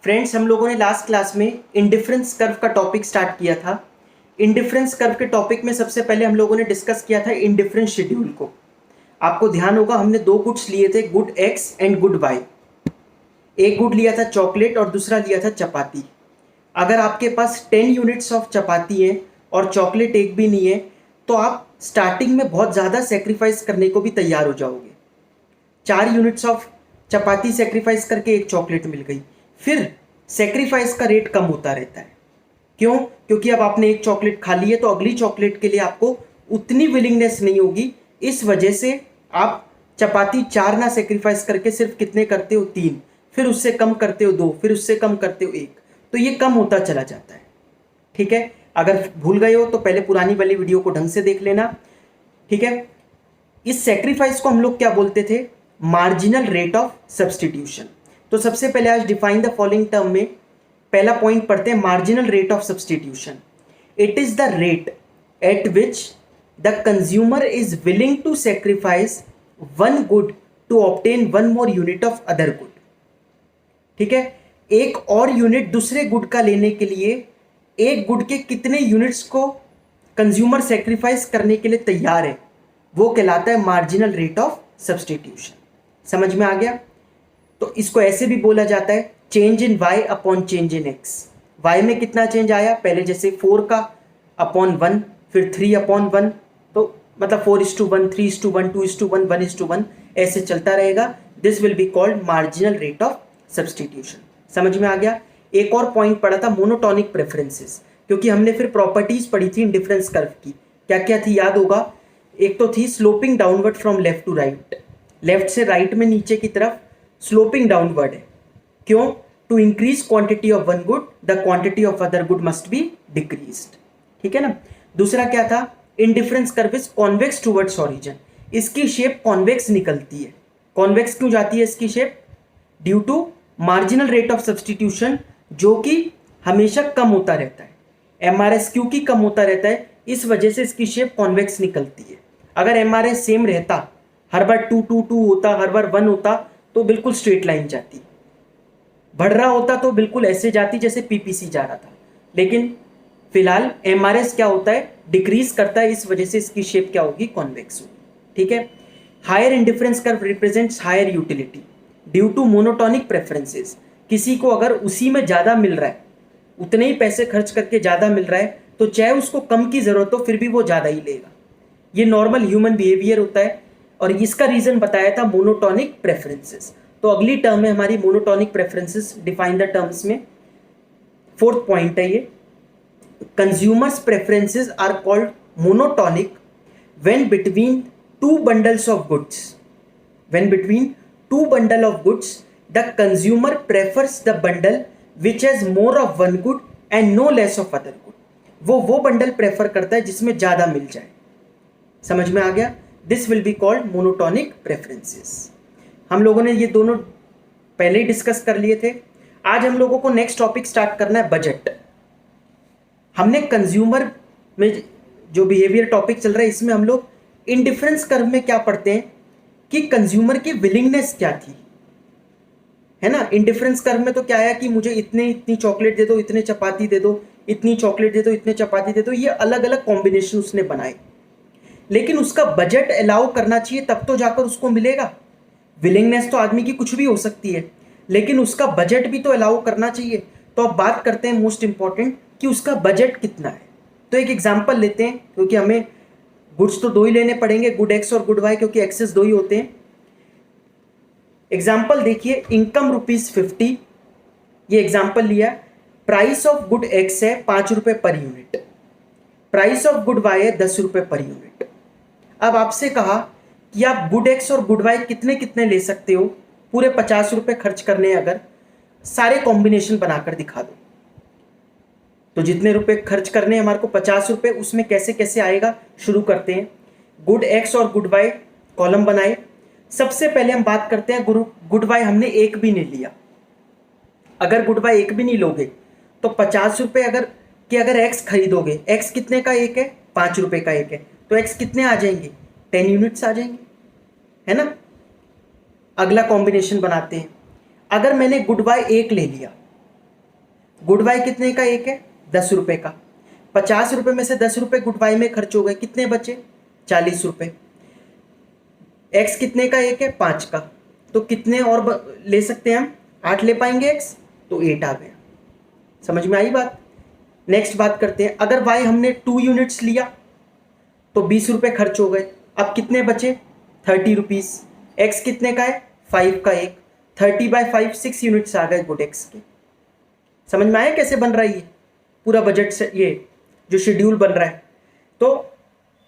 Friends, हम लोगों ने लास्ट क्लास में इंडिफरेंस कर्व का टॉपिक स्टार्ट किया था। इंडिफरेंस कर्व के टॉपिक में सबसे पहले हम लोगों ने डिस्कस किया था इंडिफरेंस शेड्यूल को। आपको ध्यान होगा हमने दो गुड्स लिए थे, good X and good Y. एक गुड लिया था चॉकलेट और दूसरा लिया था चपाती। अगर आपके पास 10 यूनिट्स ऑफ चपाती है और चॉकलेट एक भी नहीं है तो आप स्टार्टिंग में बहुत ज़्यादा सेक्रीफाइस करने को भी तैयार हो जाओगे। 4 यूनिट्स ऑफ चपाती सेक्रीफाइस करके एक चॉकलेट मिल गई, फिर सेक्रीफाइस का रेट कम होता रहता है। क्यों? क्योंकि अब आपने एक चॉकलेट खा ली है तो अगली चॉकलेट के लिए आपको उतनी विलिंगनेस नहीं होगी। इस वजह से आप चपाती 4 ना सेक्रीफाइस करके सिर्फ कितने करते हो, 3, फिर उससे कम करते हो 2, फिर उससे कम करते हो 1, तो ये कम होता चला जाता है। ठीक है, अगर भूल गए हो तो पहले पुरानी वाली वीडियो को ढंग से देख लेना। ठीक है, इस सेक्रीफाइस को हम लोग क्या बोलते थे? Marginal rate of substitution. तो सबसे पहले आज डिफाइन द फॉलोइंग टर्म में पहला पॉइंट पढ़ते हैं, marginal rate of substitution. It is the rate at which the consumer is willing to sacrifice one good to obtain one more unit of other good. ठीक है, एक और unit दूसरे good का लेने के लिए एक गुड के कितने यूनिट्स को कंज्यूमर सेक्रीफाइस करने के लिए तैयार है, वो कहलाता है मार्जिनल रेट ऑफ सब्सटीट्यूशन। समझ में आ गया? तो इसको ऐसे भी बोला जाता है change in y upon change in x। y में कितना चेंज आया, पहले जैसे 4 का अपॉन 1, फिर 3 अपॉन 1, तो मतलब 4:1, 3:1, 2:1, 1:1, ऐसे चलता रहेगा। This will be called marginal rate of substitution. समझ में आ गया? एक और पॉइंट पढ़ा था मोनोटोनिक प्रेफरेंसेस, क्योंकि हमने फिर प्रॉपर्टीज पढ़ी थी इंडिफरेंस कर्व की। क्या क्या थी याद होगा? एक तो थी sloping downward from left to right, left से राइट में नीचे की तरफ स्लोपिंग डाउनवर्ड है। क्यों? To increase quantity of one good the quantity of other good must be decreased. ठीक है ना। दूसरा क्या था? Indifference curve is convex towards origin. इसकी शेप कॉन्वेक्स निकलती है। कॉन्वेक्स क्यों जाती है इसकी shape? Due to marginal rate of substitution, जो कि हमेशा कम होता रहता है। एमआरएस क्योंकि कम होता रहता है, इस वजह से इसकी शेप कॉन्वेक्स निकलती है। अगर एमआरएस सेम रहता, हर बार 2 2 2 होता, हर बार 1 होता, तो बिल्कुल स्ट्रेट लाइन जाती। बढ़ रहा होता तो बिल्कुल ऐसे जाती जैसे पीपीसी जा रहा था। लेकिन फिलहाल एमआरएस क्या होता है? डिक्रीज करता है, इस वजह से इसकी शेप क्या होगी? कॉन्वेक्स होगी। ठीक है। Higher indifference curve represents higher utility due to monotonic preferences. किसी को अगर उसी में ज़्यादा मिल रहा है, उतने ही पैसे खर्च करके ज़्यादा मिल रहा है, तो चाहे उसको कम की ज़रूरत हो फिर भी वो ज़्यादा ही लेगा। ये नॉर्मल ह्यूमन बिहेवियर होता है और इसका रीज़न बताया था मोनोटोनिक प्रेफरेंसेस। तो अगली टर्म है हमारी monotonic preferences. Define the terms में 4th पॉइंट है ये, consumers preferences are called monotonic when between two bundles of goods. When between two bundle of goods, the consumer prefers the bundle which has more of one good and no less of other good. वो bundle prefer करता है जिसमें ज़्यादा मिल जाए। समझ में आ गया? This will be called monotonic preferences. हम लोगों ने ये दोनों पहले ही डिस्कस कर लिए थे। आज हम लोगों को नेक्स्ट टॉपिक स्टार्ट करना है, बजट। हमने कंज्यूमर में जो बिहेवियर टॉपिक चल रहा है, इसमें हम लोग इंडिफरेंस कर्व में क्या पढ़ते हैं कि कंज्यूमर की विलिंगनेस क्या थी, है ना। इंडिफरेंस कर्व में तो क्या है कि मुझे इतनी चॉकलेट दे दो, इतने चपाती दे दो, इतनी चॉकलेट दे दो, इतने चपाती दे दो, ये अलग अलग कॉम्बिनेशन उसने बनाए। लेकिन उसका बजट अलाउ करना चाहिए, तब तो जाकर उसको मिलेगा। विलिंगनेस तो आदमी की कुछ भी हो सकती है, लेकिन उसका बजट भी तो अलाउ करना चाहिए। तो अब बात करते हैं मोस्ट इंपॉर्टेंट कि उसका बजट कितना है। तो एक एग्जाम्पल लेते हैं, क्योंकि हमें गुड्स तो 2 ही लेने पड़ेंगे, गुड एक्स और गुड वाई, क्योंकि एक्सेस 2 ही होते हैं। एग्जाम्पल देखिए, इनकम ₹50। ये एग्जाम्पल लिया। प्राइस ऑफ गुड एक्स है 5 रुपये पर unit, price of good Y है 10 रुपये पर यूनिट। अब आपसे कहा कि आप गुड एक्स और गुड वाई कितने कितने ले सकते हो, पूरे 50 रुपये खर्च करने, अगर सारे कॉम्बिनेशन बनाकर दिखा दो। तो जितने रुपए खर्च करने हैं हमारे को 50 रुपये, उसमें कैसे कैसे आएगा, शुरू करते हैं। गुड एक्स और गुड वाई कॉलम बनाए। सबसे पहले हम बात करते हैं गुड वाई हमने एक भी नहीं लिया। अगर गुड वाई एक भी नहीं लोगे तो 50 रुपये अगर एक्स खरीदोगे, एक्स कितने का एक है? 5 रुपये का एक है, तो एक्स कितने आ जाएंगे? 10 यूनिट्स आ जाएंगे, है ना। अगला कॉम्बिनेशन बनाते हैं। अगर मैंने गुड वाई एक ले लिया गुड वाई कितने का एक है? 10 रुपये का। 50 रुपये में से 10 रुपये गुड वाई में खर्च हो गए, कितने बचे? 40 रुपये। एक्स कितने का एक है? 5 का। तो कितने और ले सकते हैं हम? 8 ले पाएंगे एक्स, तो 8 आ गया। समझ में आई बात? नेक्स्ट बात करते हैं, अगर वाई हमने 2 यूनिट्स लिया तो 20 रुपये खर्च हो गए। अब कितने बचे? 30 रुपीज़। एक्स कितने का है? 5 का एक। 30/5 6 यूनिट्स आ गए गुड एक्स के। समझ में आया कैसे बन रहा है ये पूरा बजट से, ये जो शेड्यूल बन रहा है? तो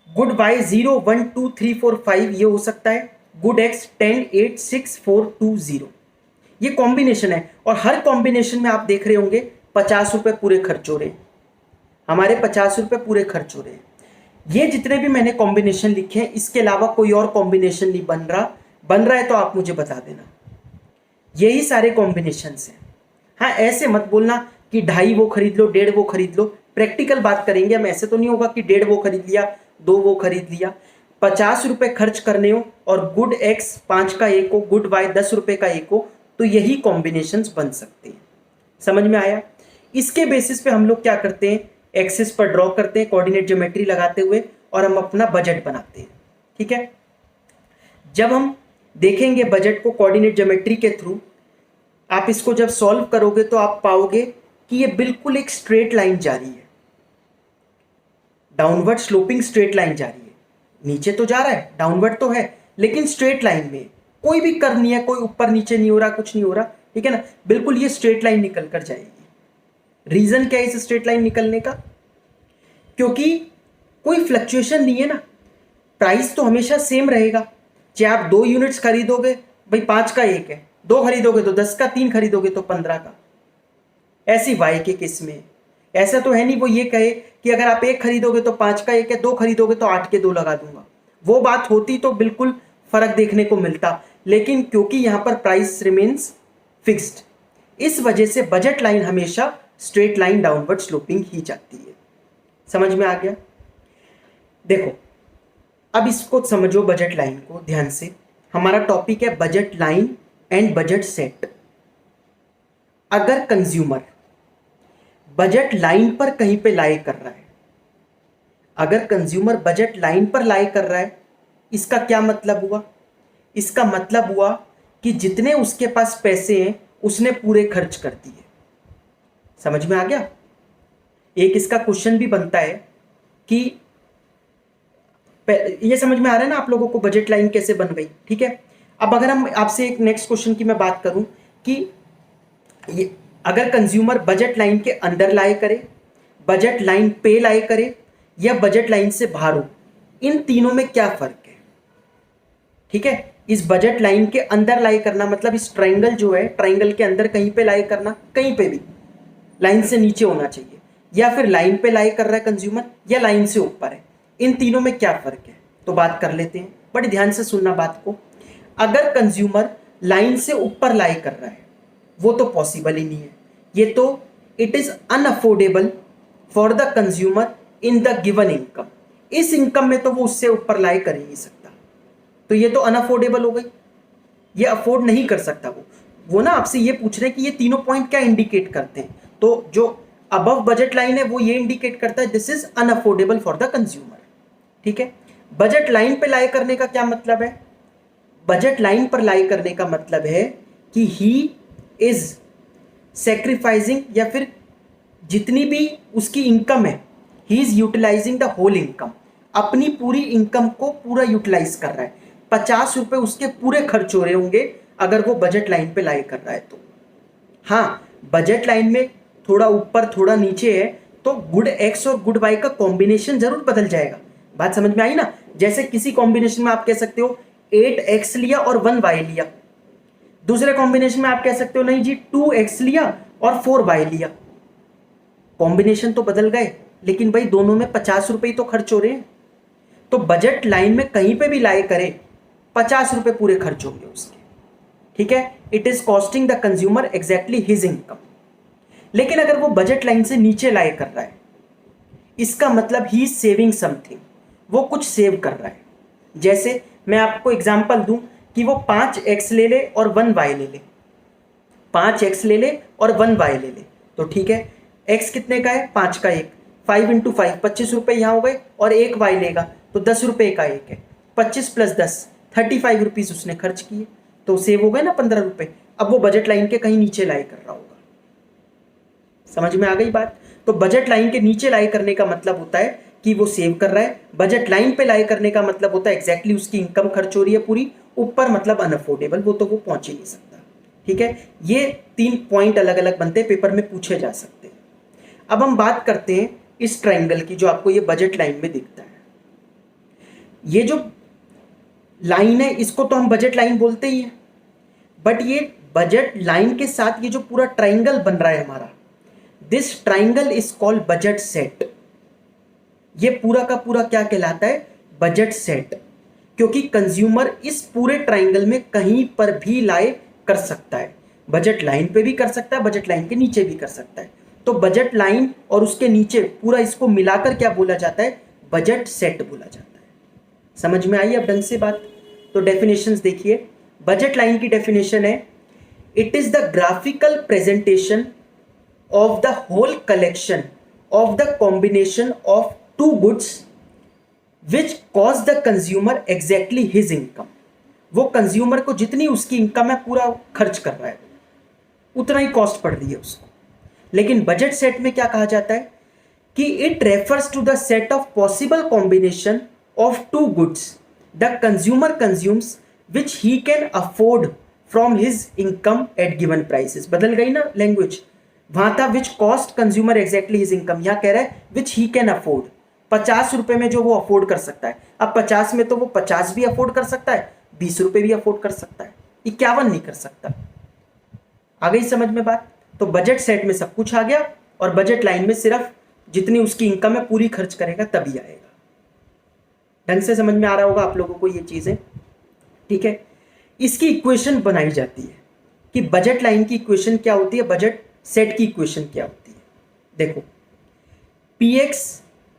गुड वाई 0 1 2 3 4 5 ये हो सकता है, गुड एक्स 10 8 6 4 2 0, ये कॉम्बिनेशन है। और हर कॉम्बिनेशन में आप देख रहे होंगे 50 रुपये पूरे खर्च हो रहे हैं, हमारे 50 रुपये पूरे खर्च हो रहे हैं। ये जितने भी मैंने कॉम्बिनेशन लिखे हैं इसके अलावा कोई और कॉम्बिनेशन नहीं बन रहा है तो आप मुझे बता देना। यही सारे कॉम्बिनेशंस हैं। हाँ, ऐसे मत बोलना कि 2.5 वो खरीद लो, 1.5 वो खरीद लो। प्रैक्टिकल बात करेंगे हम, ऐसे तो नहीं होगा कि 1.5 वो खरीद लिया, 2 वो खरीद लिया। 50 रुपये खर्च करने हो और गुड एक्स 5 का एक हो, गुड वाई 10 रुपये का एक हो, तो यही कॉम्बिनेशंस बन सकते हैं। समझ में आया? इसके बेसिस पे हम लोग क्या करते हैं, एक्सिस पर ड्रॉ करते हैं कोऑर्डिनेट ज्योमेट्री लगाते हुए और हम अपना बजट बनाते हैं। ठीक है, जब हम देखेंगे बजट को कोऑर्डिनेट ज्योमेट्री के थ्रू, आप इसको जब सॉल्व करोगे तो आप पाओगे कि ये बिल्कुल एक स्ट्रेट लाइन जा रही है, डाउनवर्ड स्लोपिंग स्ट्रेट लाइन जा रही है। नीचे तो जा रहा है, डाउनवर्ड तो है, लेकिन स्ट्रेट लाइन में कोई भी कर्व नहीं है, कोई ऊपर नीचे नहीं हो रहा, कुछ नहीं हो रहा। ठीक है ना, बिल्कुल ये स्ट्रेट लाइन निकल कर जाएगी। रीजन क्या है इस स्ट्रेट लाइन निकलने का? क्योंकि कोई फ्लक्चुएशन नहीं है ना, प्राइस तो हमेशा सेम रहेगा। चाहे आप 2 यूनिट्स खरीदोगे, भाई 5 का एक है, 2 खरीदोगे तो 10 का, 3 खरीदोगे तो 15 का। ऐसी वाई के केस में ऐसा तो है नहीं वो ये कहे कि अगर आप 1 खरीदोगे तो 5 का एक है, 2 खरीदोगे तो 8 के 2 लगा दूंगा। वो बात होती तो बिल्कुल फर्क देखने को मिलता, लेकिन क्योंकि यहाँ पर प्राइस रिमेन्स फिक्स्ड, इस वजह से बजट लाइन हमेशा स्ट्रेट लाइन डाउनवर्ड स्लोपिंग ही जाती है। समझ में आ गया? देखो अब इसको समझो, बजट लाइन को ध्यान से। हमारा टॉपिक है budget line and budget set. अगर कंज्यूमर बजट लाइन पर कहीं पे लाई कर रहा है, अगर कंज्यूमर बजट लाइन पर लाई कर रहा है, इसका क्या मतलब हुआ? इसका मतलब हुआ कि जितने उसके पास पैसे हैं उसने पूरे खर्च कर दिए। समझ में आ गया? एक इसका क्वेश्चन भी बनता है कि ये समझ में आ रहा है ना आप लोगों को बजट लाइन कैसे बन गई? ठीक है, अब अगर हम आपसे एक नेक्स्ट क्वेश्चन की मैं बात करूं कि ये अगर कंज्यूमर बजट लाइन के अंदर लाए करे, बजट लाइन पे लाए करे या बजट लाइन से बाहर हो, इन तीनों में क्या फर्क है? ठीक है, इस बजट लाइन के अंदर लाई करना मतलब इस ट्रायंगल जो है, ट्रायंगल के अंदर कहीं पे लाई करना, कहीं पे भी लाइन से नीचे होना चाहिए, या फिर लाइन पे लाई कर रहा है कंज्यूमर या लाइन से ऊपर है, इन तीनों में क्या फर्क है? तो बात कर लेते हैं, बड़ी ध्यान से सुनना बात को। अगर कंज्यूमर लाइन से ऊपर लाई कर रहा है वो तो पॉसिबल ही नहीं है, ये तो it is unaffordable for the consumer in the given income. इस इनकम में तो वो उससे ऊपर लाई कर ही नहीं सकता, तो ये तो अनअफोर्डेबल हो गई, ये अफोर्ड नहीं कर सकता। वो ना आपसे ये पूछ रहे हैं कि ये तीनों पॉइंट क्या इंडिकेट करते हैं, तो जो अबव बजट लाइन है वो ये इंडिकेट करता है this is unaffordable for the consumer. ठीक है, बजट लाइन पे लाई करने का क्या मतलब है? बजट लाइन पर लाई करने का मतलब है कि ही इज सैक्रिफाइसिंग, या फिर जितनी भी उसकी इनकम है, he is utilising the whole income, अपनी पूरी इनकम को पूरा यूटिलाइज कर रहा है। 50 रुपये उसके पूरे खर्च हो रहे होंगे अगर वो बजट लाइन पे लाई कर रहा है तो। हाँ, बजट लाइन में थोड़ा ऊपर थोड़ा नीचे है तो गुड एक्स और गुड वाई का कॉम्बिनेशन जरूर बदल जाएगा। बात समझ में आई ना? जैसे किसी कॉम्बिनेशन में आप कह सकते हो 8x लिया और 1y लिया, दूसरे कॉम्बिनेशन में आप कह सकते हो नहीं जी 2x लिया और 4y लिया। कॉम्बिनेशन तो बदल गए, लेकिन भाई दोनों में 50 रुपये तो खर्च हो रहे हैं। तो बजट लाइन में कहीं पे भी लाए करे 50 रुपये पूरे खर्च होंगे उसके। ठीक है, it is costing the consumer exactly his income. लेकिन अगर वो बजट लाइन से नीचे लाए कर रहा है, इसका मतलब ही इज सेविंग समथिंग, वो कुछ सेव कर रहा है। जैसे मैं आपको एग्जांपल दूं कि वो 5x ले ले और 1y ले ले, 5x ले ले और 1y ले ले, तो ठीक है, x कितने का है, 5 का एक, 5 इंटू 5 ₹25 यहाँ हो गए, और एक y लेगा तो ₹10 का एक है, 25 + 10 ₹35 उसने खर्च किए, तो सेव हो गए ना ₹15। अब वो बजट लाइन के कहीं नीचे लाई कर रहा होगा। समझ में आ गई बात? तो बजट लाइन के नीचे लाई करने का मतलब होता है कि वो सेव कर रहा है, बजट लाइन पे लाई करने का मतलब होता है एग्जैक्टली उसकी इनकम खर्च हो रही है पूरी, ऊपर मतलब अनअफोर्डेबल, वो तो वो पहुंच ही नहीं सकता। ठीक है, ये 3 पॉइंट अलग अलग बनते हैं, पेपर में पूछे जा सकते हैं। अब हम बात करते हैं इस ट्राइंगल की जो आपको ये बजट लाइन में दिखता है। ये जो लाइन है इसको तो हम बजट लाइन बोलते ही हैं, बट ये बजट लाइन के साथ ये जो पूरा ट्राइंगल बन रहा है हमारा, this triangle is called budget set. ये पूरा का पूरा क्या कहलाता है, बजट सेट, क्योंकि कंज्यूमर इस पूरे ट्राइंगल में कहीं पर भी लाई कर सकता है, बजट लाइन पे भी कर सकता है, बजट लाइन के नीचे भी कर सकता है। तो बजट लाइन और उसके नीचे पूरा इसको मिलाकर क्या बोला जाता है, बजट सेट बोला जाता है। समझ में आई अब ढंग से बात? तो डेफिनेशंस देखिए, बजट लाइन की डेफिनेशन है, it is the graphical presentation of the whole collection of the combination of two goods which cause the consumer exactly his income. वो कंज्यूमर को जितनी उसकी इनकम है पूरा खर्च कर रहा है, उतना ही कॉस्ट पड़ रही है उसको। लेकिन बजट सेट में क्या कहा जाता है कि it refers to the set of possible combination of two goods the consumer consumes which he can afford from his income at given prices. बदल गई ना लैंग्वेज, वहां था which cost consumer exactly his income, यहां कह रहा है विच he can afford. ₹50 में जो वो अफोर्ड कर सकता है, अब 50 में तो वो 50 भी अफोर्ड कर सकता है, ₹20 भी अफोर्ड कर सकता है, 51 नहीं कर सकता। आ गई समझ में बात? तो बजट सेट में सब कुछ आ गया, और बजट लाइन में सिर्फ जितनी उसकी इनकम है पूरी खर्च करेगा तभी आएगा। ढंग से समझ में आ रहा होगा आप लोगों को ये चीजें? ठीक है, इसकी इक्वेशन बनाई जाती है कि बजट लाइन की इक्वेशन क्या होती है, बजट सेट की इक्वेशन क्या होती है। देखो, px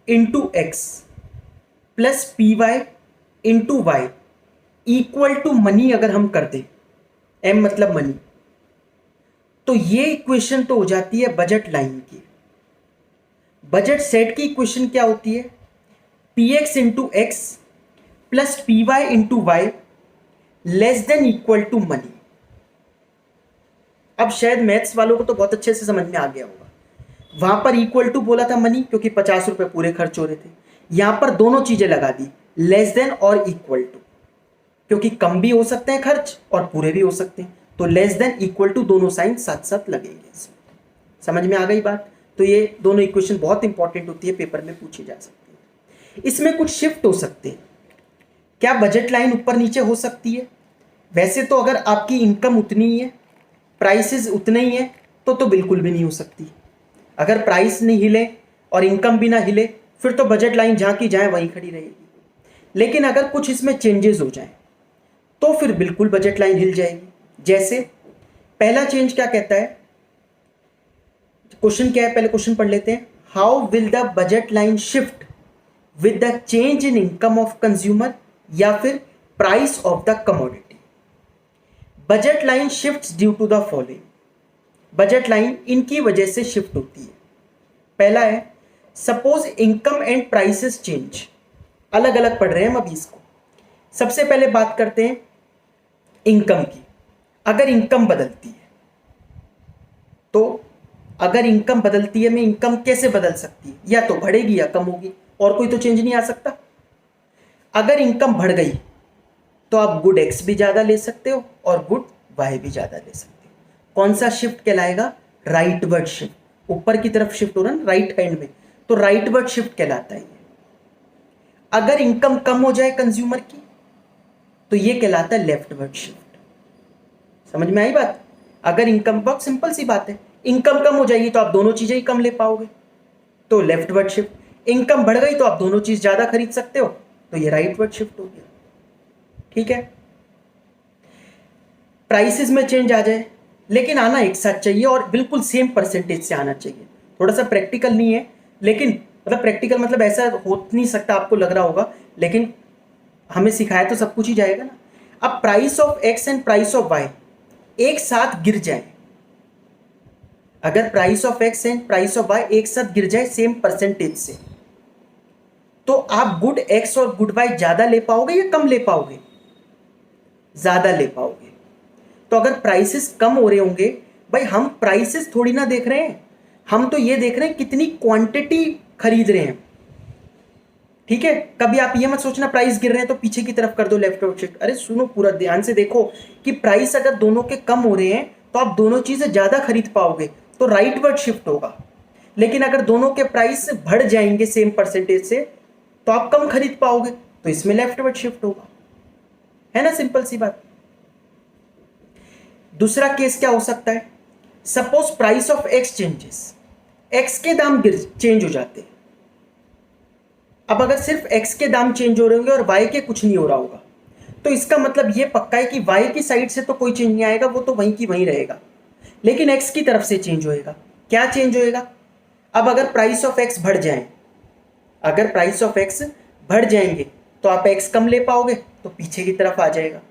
into X plus P Y into Y equal to money अगर हम कर दें, m मतलब मनी, तो ये इक्वेशन तो हो जाती है बजट लाइन की। बजट सेट की इक्वेशन क्या होती है, px into X plus P Y into Y less than equal to money. अब शायद मैथ्स वालों को तो बहुत अच्छे से समझ में आ गया होगा, वहां पर इक्वल टू बोला था मनी, क्योंकि ₹50 पूरे खर्च हो रहे थे। यहां पर दोनों चीजें लगा दी, लेस देन और इक्वल टू, क्योंकि कम भी हो सकते हैं खर्च और पूरे भी हो सकते हैं, तो लेस देन इक्वल टू दोनों साइन साथ साथ लगेंगे इसमें। समझ में आ गई बात? तो ये दोनों इक्वेशन बहुत इंपॉर्टेंट होती है, पेपर में पूछी जा सकती है। इसमें कुछ शिफ्ट हो सकते हैं, क्या बजट लाइन ऊपर नीचे हो सकती है? वैसे तो अगर आपकी इनकम उतनी ही है, प्राइसेस उतने ही है, तो बिल्कुल भी नहीं हो सकती। अगर प्राइस नहीं हिले और इनकम भी ना हिले, फिर तो बजट लाइन जहाँ की जाए वहीं खड़ी रहेगी। लेकिन अगर कुछ इसमें चेंजेस हो जाए तो फिर बिल्कुल बजट लाइन हिल जाएगी। जैसे पहला चेंज क्या कहता है, क्वेश्चन क्या है, पहले क्वेश्चन पढ़ लेते हैं। How will the budget line shift with the change in income of consumer या फिर price of the commodity. Budget line shifts due to the following. Budget line इनकी वजह से शिफ्ट होती है। पहला है, suppose income and prices change. अलग अलग पढ़ रहे हैं हम अभी इसको। सबसे पहले बात करते हैं इनकम की। अगर इनकम बदलती है, तो अगर इनकम बदलती है, मैं इनकम कैसे बदल सकती है, या तो बढ़ेगी या कम होगी, और कोई तो चेंज नहीं आ सकता। अगर इनकम बढ़ गई तो आप गुड एक्स भी ज़्यादा ले सकते हो और गुड वाई भी ज़्यादा ले सकते हो। कौन सा शिफ्ट कहलाएगा, राइटवर्ड शिफ्ट। ऊपर की तरफ शिफ्ट हो रहा है राइट हैंड में, तो राइटवर्ड शिफ्ट कहलाता है ये। अगर इनकम कम हो जाए कंज्यूमर की तो ये कहलाता है लेफ्टवर्ड शिफ्ट। समझ में आई बात? अगर इनकम, बहुत सिंपल सी बात है, इनकम कम हो जाएगी तो आप दोनों चीजें ही कम ले पाओगे, तो लेफ्टवर्ड शिफ्ट। इनकम बढ़ गई तो आप दोनों चीज ज्यादा खरीद सकते हो, तो ये राइटवर्ड शिफ्ट हो गया। ठीक है, प्राइसेस में चेंज आ जाए, लेकिन आना एक साथ चाहिए और बिल्कुल सेम परसेंटेज से आना चाहिए। थोड़ा सा प्रैक्टिकल नहीं है, लेकिन मतलब प्रैक्टिकल मतलब ऐसा हो नहीं सकता, आपको लग रहा होगा, लेकिन हमें सिखाया तो सब कुछ ही जाएगा ना। अब price of X and price of Y एक साथ गिर जाए, अगर price of X and price of Y एक साथ गिर जाए सेम परसेंटेज से, तो आप गुड एक्स और गुड वाई ज्यादा ले पाओगे या कम ले पाओगे? ज्यादा ले पाओगे। तो अगर प्राइसेस कम हो रहे होंगे, भाई हम प्राइसेस थोड़ी ना देख रहे हैं, हम तो ये देख रहे हैं कितनी क्वांटिटी खरीद रहे हैं। ठीक है, कभी आप ये मत सोचना प्राइस गिर रहे हैं तो पीछे की तरफ कर दो लेफ्ट और शिफ्ट। अरे सुनो, पूरा ध्यान से देखो कि प्राइस अगर दोनों के कम हो रहे हैं तो आप दोनों चीजें ज्यादा खरीद पाओगे, तो राइट वर्ड शिफ्ट होगा। लेकिन अगर दोनों के प्राइस बढ़ जाएंगे सेम परसेंटेज से तो आप कम खरीद पाओगे, तो इसमें लेफ्ट वर्ड शिफ्ट होगा। है ना, सिंपल सी बात। दूसरा केस क्या हो सकता है? Suppose price of x changes, x के दाम चेंज हो जाते हैं। अब अगर सिर्फ एक्स के दाम चेंज हो रहे होंगे और वाई के कुछ नहीं हो रहा होगा, तो इसका मतलब ये पक्का है कि वाई की साइड से तो कोई चेंज नहीं आएगा, वो तो वहीं की वहीं रहेगा। लेकिन एक्स की तरफ से चेंज होएगा। क्या चेंज होएगा? अब अगर प्राइस ऑफ एक्स बढ़ जाए, अगर प्राइस ऑफ एक्स बढ़ जाएंगे तो आप एक्स कम ले पाओगे, तो पीछे की तरफ आ जाएगा।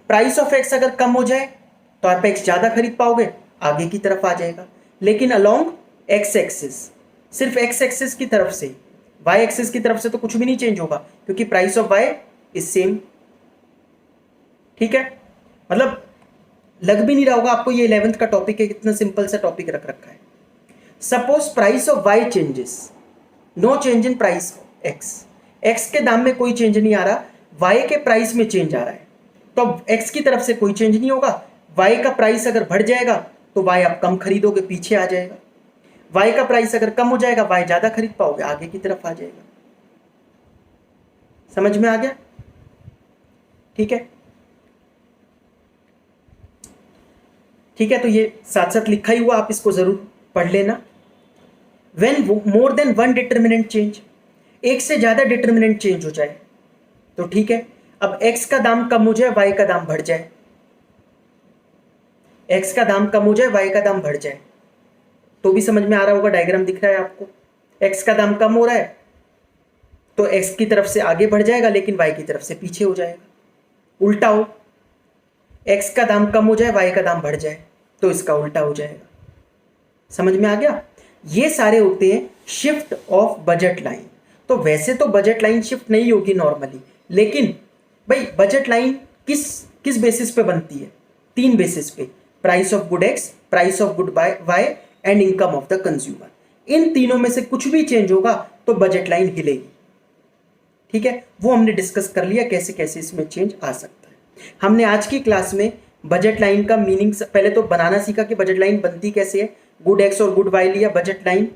प्राइस ऑफ एक्स अगर कम हो जाए तो आप एक्स ज्यादा खरीद पाओगे, आगे की तरफ आ जाएगा। लेकिन अलोंग एक्स एक्सिस, सिर्फ एक्स एक्सिस की तरफ से, वाई एक्सिस की तरफ से तो कुछ भी नहीं चेंज होगा, क्योंकि price of Y is same. ठीक है, मतलब लग भी नहीं रहा होगा आपको ये 11th का टॉपिक है, कितना सिंपल सा टॉपिक रख रखा है। Suppose price of Y changes, no change in price X, X के दाम में कोई चेंज नहीं आ रहा, वाई के प्राइस में चेंज आ रहा है, तो एक्स की तरफ से कोई चेंज नहीं होगा। वाई का प्राइस अगर बढ़ जाएगा तो वाई आप कम खरीदोगे, पीछे आ जाएगा। वाई का प्राइस अगर कम हो जाएगा, वाई ज्यादा खरीद पाओगे, आगे की तरफ आ जाएगा। समझ में आ गया? ठीक है, ठीक है, तो ये साथ साथ लिखा ही हुआ, आप इसको जरूर पढ़ लेना। When more than one determinant change, एक से ज्यादा डिटर्मिनेंट चेंज हो जाए तो ठीक है। अब एक्स का दाम कम हो जाए, वाई का दाम बढ़ जाए, एक्स का दाम कम हो जाए, वाई का दाम बढ़ जाए, तो भी समझ में आ रहा होगा, डायग्राम दिख रहा है आपको। एक्स का दाम कम हो रहा है तो एक्स की तरफ से आगे बढ़ जाएगा, लेकिन वाई की तरफ से पीछे हो जाएगा। उल्टा हो, एक्स का दाम कम हो जाए, वाई का दाम बढ़ जाए, तो इसका उल्टा हो जाएगा। समझ में आ गया? ये सारे होते हैं शिफ्ट ऑफ बजट लाइन। तो वैसे तो बजट लाइन शिफ्ट नहीं होगी नॉर्मली, लेकिन भाई बजट लाइन किस किस बेसिस पे बनती है? 3 बेसिस पे, price of good X, price of good Y and income of the consumer. इन तीनों में से कुछ भी चेंज होगा तो बजट लाइन हिलेगी। ठीक है, वो हमने डिस्कस कर लिया कैसे कैसे इसमें चेंज आ सकता है। हमने आज की क्लास में बजट लाइन का मीनिंग पहले तो बनाना सीखा कि बजट लाइन बनती कैसे है। गुड एक्स और गुड वाई लिया, बजट लाइन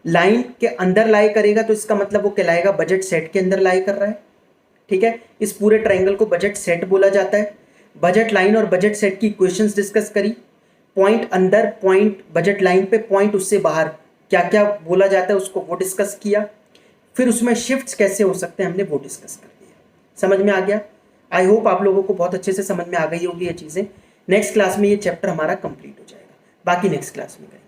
लाइन के अंदर लाई करेगा तो इसका मतलब वो कहलाएगा बजट सेट के अंदर लाई कर रहा है। ठीक है, इस पूरे ट्रायंगल को बजट सेट बोला जाता है। बजट लाइन और बजट सेट की इक्वेशंस डिस्कस करी, पॉइंट अंदर, पॉइंट बजट लाइन पे, पॉइंट उससे बाहर क्या क्या बोला जाता है उसको वो डिस्कस किया। फिर उसमें शिफ्ट्स कैसे हो सकते हैं हमने वो डिस्कस कर दिया। समझ में आ गया? आई होप आप लोगों को बहुत अच्छे से समझ में आ गई होगी ये चीज़ें। नेक्स्ट क्लास में ये चैप्टर हमारा कंप्लीट हो जाएगा, बाकी नेक्स्ट क्लास में करेंगे।